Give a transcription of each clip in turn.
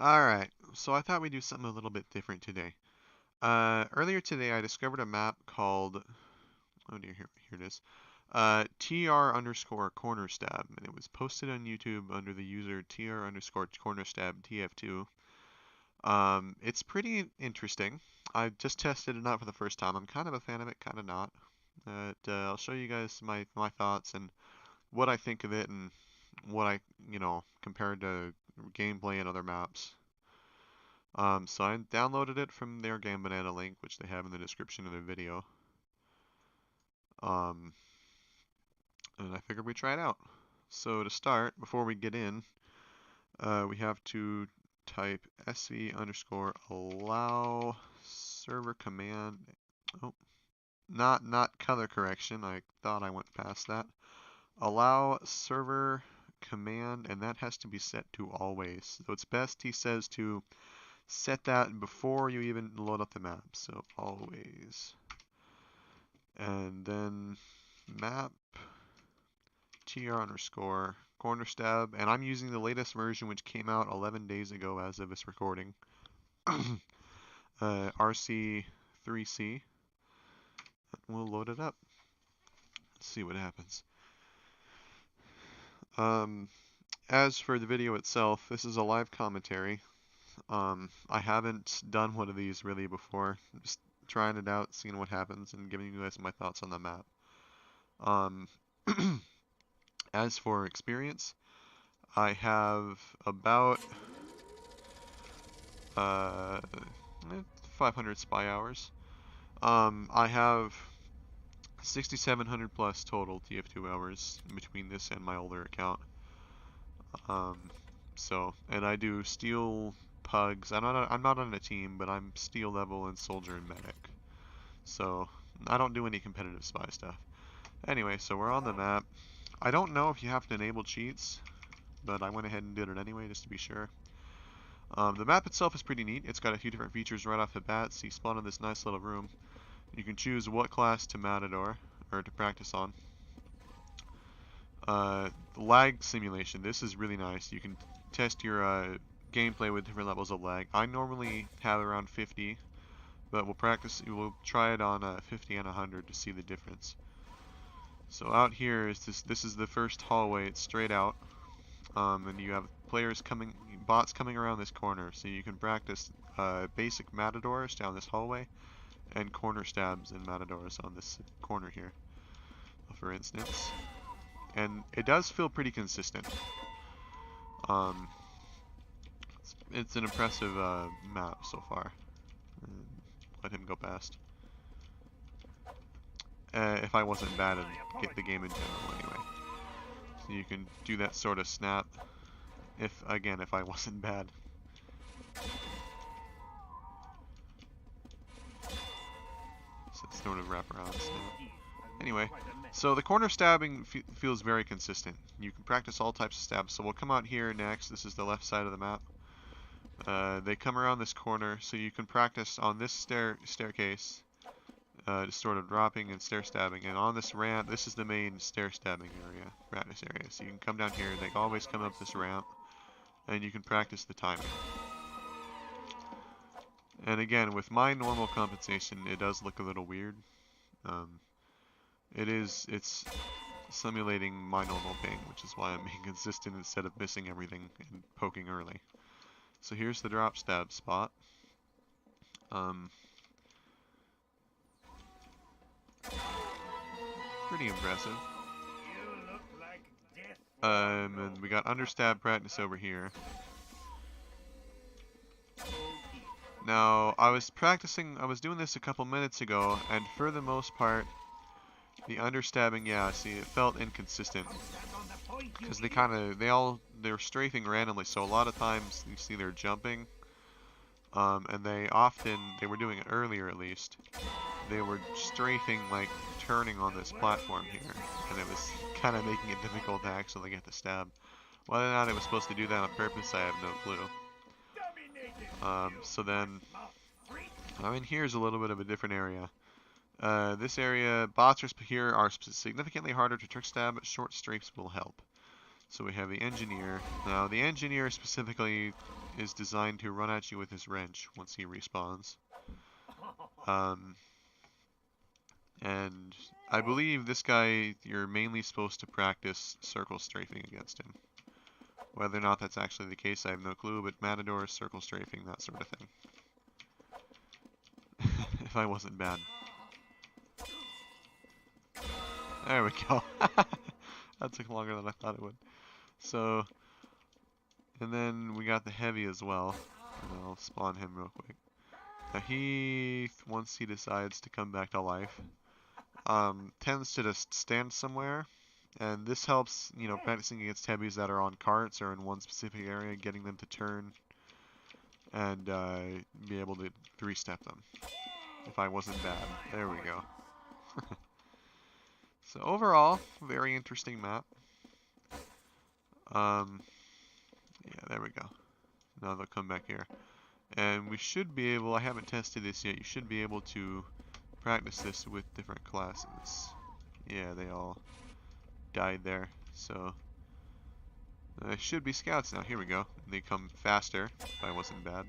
Alright, so I thought we'd do something a little bit different today. Earlier today I discovered a map called, oh dear, here it is, TR underscore Cornerstab, and it was posted on YouTube under the user TR underscore Cornerstab TF2. It's pretty interesting. I just tested it out for the first time. I'm kind of a fan of it, kind of not. I'll show you guys my thoughts and what I think of it and what compared to gameplay and other maps. So I downloaded it from their Game Banana link, which they have in the description of the video. Um, and I figured we'd try it out. So to start, before we get in, we have to type sv underscore allow server command. Oh, not color correction. I thought I went past that. Allow server command, and that has to be set to always. So it's best, he says, to set that before you even load up the map. So always. And then map tr underscore cornerstab, and I'm using the latest version which came out 11 days ago as of this recording. RC3C. We'll load it up. Let's see what happens. As for the video itself, this is a live commentary. I haven't done one of these really before. Just trying it out, seeing what happens, and giving you guys my thoughts on the map. As for experience, I have about 500 spy hours. I have 6,700 plus total TF2 hours between this and my older account. And I do steel pugs. I'm not on a team, but I'm steel level and soldier and medic. So I don't do any competitive spy stuff. Anyway, so we're on the map. I don't know if you have to enable cheats, but I went ahead and did it anyway just to be sure. The map itself is pretty neat. It's got a few different features right off the bat. So you spawn in this nice little room. You can choose what class to Matador, or to practice on. Lag simulation. This is really nice. You can test your gameplay with different levels of lag. I normally have around 50, but we'll try it on 50 and 100 to see the difference. So out here is this is the first hallway. It's straight out. And you have bots coming around this corner, so you can practice basic matadors down this hallway, and corner stabs and matadors on this corner here, for instance. And it does feel pretty consistent. It's an impressive map so far. Let him go past. If I wasn't bad at get the game in general anyway. So you can do that sort of snap. If I wasn't bad. So it's sort of wraparound snap. Anyway, so the corner stabbing feels very consistent. You can practice all types of stabs. So we'll come out here next. This is the left side of the map. They come around this corner, so you can practice on this staircase, just sort of dropping and stair stabbing. And on this ramp, this is the main stair stabbing area, practice area. So you can come down here. They always come up this ramp, and you can practice the timing. And again, with my normal compensation, it does look a little weird. It's simulating my normal ping, which is why I'm being consistent instead of missing everything and poking early. So here's the drop stab spot. Pretty impressive. And we got understab practice over here. Now, I was doing this a couple minutes ago, and for the most part, the understabbing, yeah, see, it felt inconsistent. Because they're strafing randomly, so a lot of times you see they're jumping. And they were doing it earlier at least, they were strafing, like, turning on this platform here. And it was kind of making it difficult to actually get the stab. Whether or not it was supposed to do that on purpose, I have no clue. So then, here's a little bit of a different area. This area, bots here are significantly harder to trick stab, but short strafes will help. So we have the engineer. Now the engineer specifically is designed to run at you with his wrench once he respawns. And I believe this guy, you're mainly supposed to practice circle strafing against him. Whether or not that's actually the case, I have no clue, but Matador, circle strafing, that sort of thing. If I wasn't bad. There we go. That took longer than I thought it would. So, and then we got the heavy as well. And I'll spawn him real quick. Now he, once he decides to come back to life, tends to just stand somewhere. And this helps, you know, practicing against heavies that are on carts or in one specific area, getting them to turn and be able to 3-step them. If I wasn't bad. There we go. So overall, very interesting map. Yeah, there we go. Now they'll come back here. And we should be able, I haven't tested this yet, you should be able to practice this with different classes. Yeah, they all died there. So, should be scouts now. Here we go. They come faster, if I wasn't bad.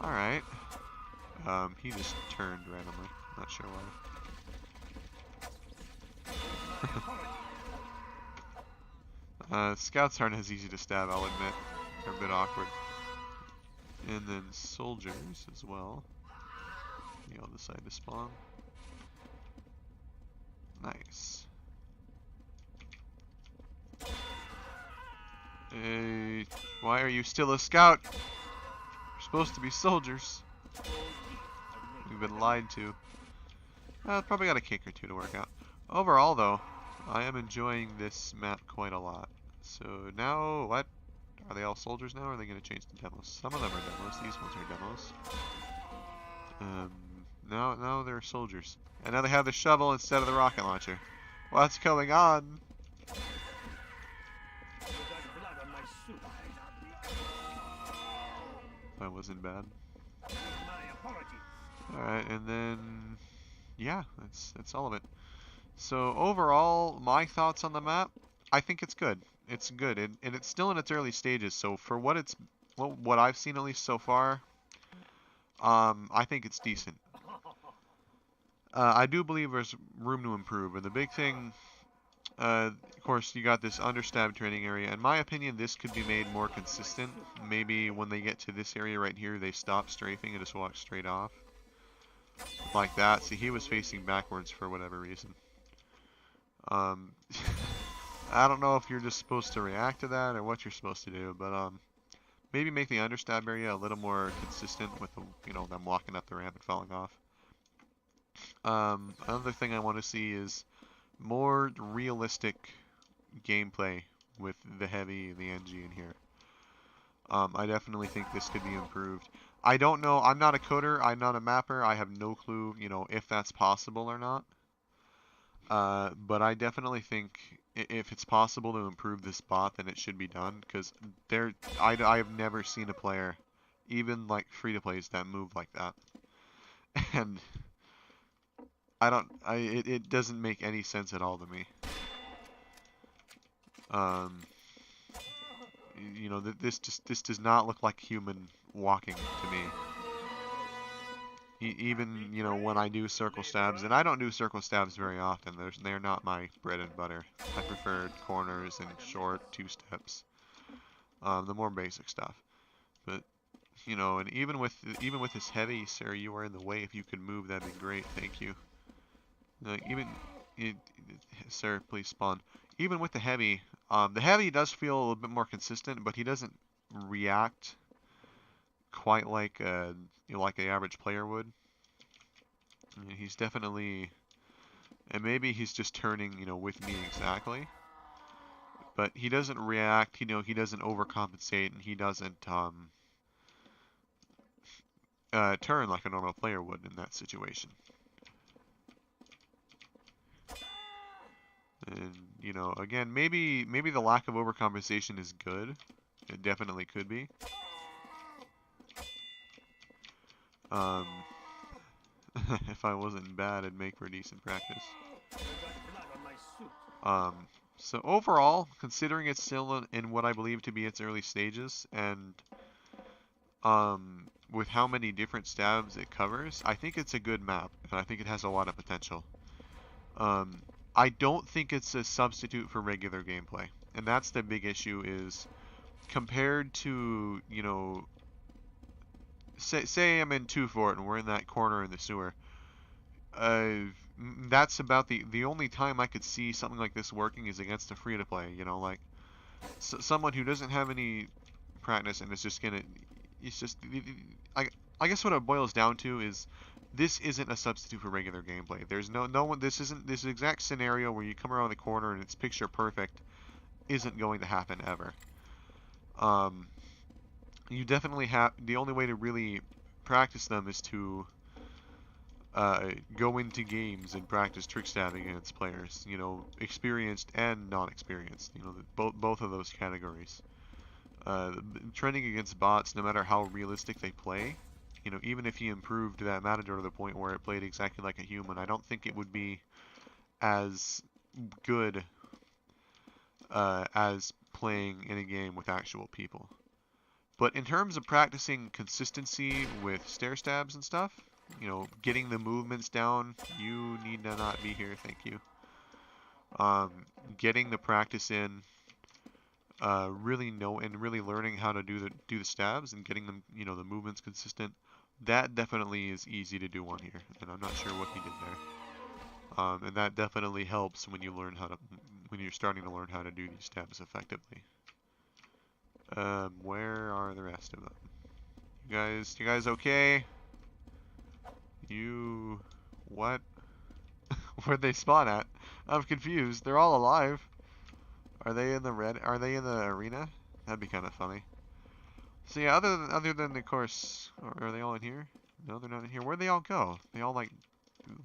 Alright. He just turned randomly. Not sure why. Scouts aren't as easy to stab, I'll admit. They're a bit awkward. And then soldiers as well. They all decide to spawn. Nice. Hey, why are you still a scout? You're supposed to be soldiers. We've been lied to. Probably got a kick or two to work out. Overall, though, I am enjoying this map quite a lot. So now, what? Are they all soldiers now, or are they going to change to demos? Some of them are demos. These ones are demos. Now they're soldiers. And now they have the shovel instead of the rocket launcher. What's going on? That wasn't bad. Alright, and then yeah, that's all of it. So overall, my thoughts on the map, I think it's good. It's good, and it's still in its early stages. So for what I've seen at least so far, I think it's decent. I do believe there's room to improve, and the big thing, of course, you got this understab training area. In my opinion, this could be made more consistent. Maybe when they get to this area right here, they stop strafing and just walk straight off. Like that. See, he was facing backwards for whatever reason. I don't know if you're just supposed to react to that or what you're supposed to do, but maybe make the understab area a little more consistent with the, them walking up the ramp and falling off. Another thing I want to see is more realistic gameplay with the heavy and the NG in here. I definitely think this could be improved. I don't know, I'm not a coder, I'm not a mapper, I have no clue, if that's possible or not. But I definitely think if it's possible to improve this bot, then it should be done, because I have never seen a player, even like free-to-plays, that move like that. And it doesn't make any sense at all to me. This does not look like human walking to me. Even, when I do circle stabs, and I don't do circle stabs very often, they're not my bread and butter. I prefer corners and short 2-steps, the more basic stuff. But, and even with this heavy, sir, you are in the way. If you could move, that'd be great. Thank you. Sir, please spawn. Even with the heavy does feel a little bit more consistent, but he doesn't react quite like like the average player would. I mean, he's definitely, and maybe he's just turning, with me exactly. But he doesn't react, he doesn't overcompensate, and he doesn't turn like a normal player would in that situation. And, again, maybe the lack of overcompensation is good. It definitely could be. If I wasn't bad, it'd make for decent practice. So overall, considering it's still in what I believe to be its early stages, and with how many different stabs it covers, I think it's a good map, and I think it has a lot of potential. I don't think it's a substitute for regular gameplay, and that's the big issue. Is compared to, you know, say I'm in 2 Fort and we're in that corner in the sewer. That's about the only time I could see something like this working is against a free to play. You know, like someone who doesn't have any practice and is just gonna. It's just. I guess what it boils down to is this isn't a substitute for regular gameplay. There's no one. This isn't this exact scenario where you come around the corner and it's picture perfect. Isn't going to happen ever. You definitely have. The only way to really practice them is to go into games and practice trick stabbing against players, you know, experienced and non-experienced, you know, both of those categories. Training against bots, no matter how realistic they play, you know, even if you improved that Matador to the point where it played exactly like a human, I don't think it would be as good as playing in a game with actual people. But in terms of practicing consistency with stair stabs and stuff, you know, getting the movements down, you need to not be here, thank you. Getting the practice in, really learning how to do the stabs and getting them, you know, the movements consistent. That definitely is easy to do on here, and I'm not sure what he did there. And that definitely helps when you're starting to learn how to do these stabs effectively. Where are the rest of them? You guys okay? What? Where'd they spawn at? I'm confused. They're all alive. Are they in the arena? That'd be kind of funny. So yeah, other than of course, are they all in here? No, they're not in here. Where'd they all go? They all like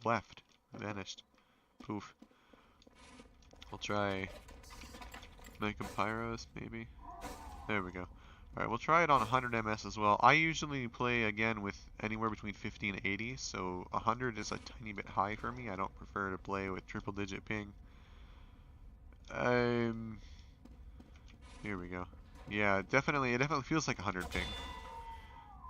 left, vanished. Poof. We'll try make them pyros maybe. There we go. Alright, we'll try it on 100 ms as well. I usually play, again, with anywhere between 50 and 80, so 100 is a tiny bit high for me. I don't prefer to play with triple digit ping. Here we go. Yeah, it definitely feels like 100 ping.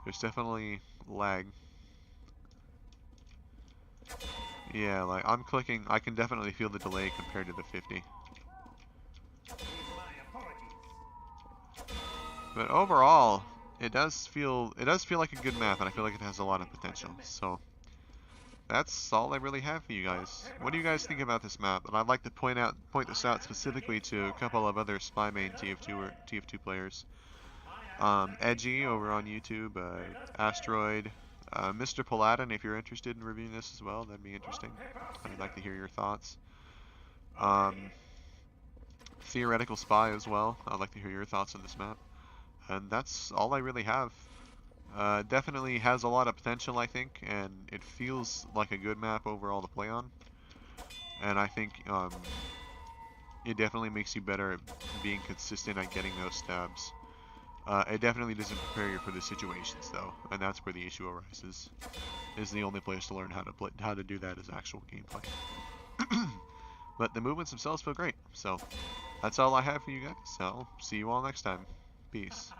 There's definitely lag. Yeah, like, I'm clicking, I can definitely feel the delay compared to the 50. But overall, it does feel like a good map, and I feel like it has a lot of potential. So that's all I really have for you guys. What do you guys think about this map? And I'd like to point this out specifically to a couple of other spy main TF2 players. Edgy over on YouTube, Asteroid, Mr. Paladin. If you're interested in reviewing this as well, that'd be interesting. I'd like to hear your thoughts. Theoretical Spy as well. I'd like to hear your thoughts on this map. And that's all I really have. Definitely has a lot of potential, I think, and it feels like a good map overall to play on. And I think it definitely makes you better at being consistent at getting those stabs. It definitely doesn't prepare you for the situations, though, and that's where the issue arises. Is the only place to learn how to do that is actual gameplay. But the movements themselves feel great, so that's all I have for you guys. So see you all next time. Peace.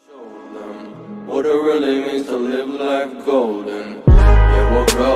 Show them what it really means to live life golden. Yeah, we'll go.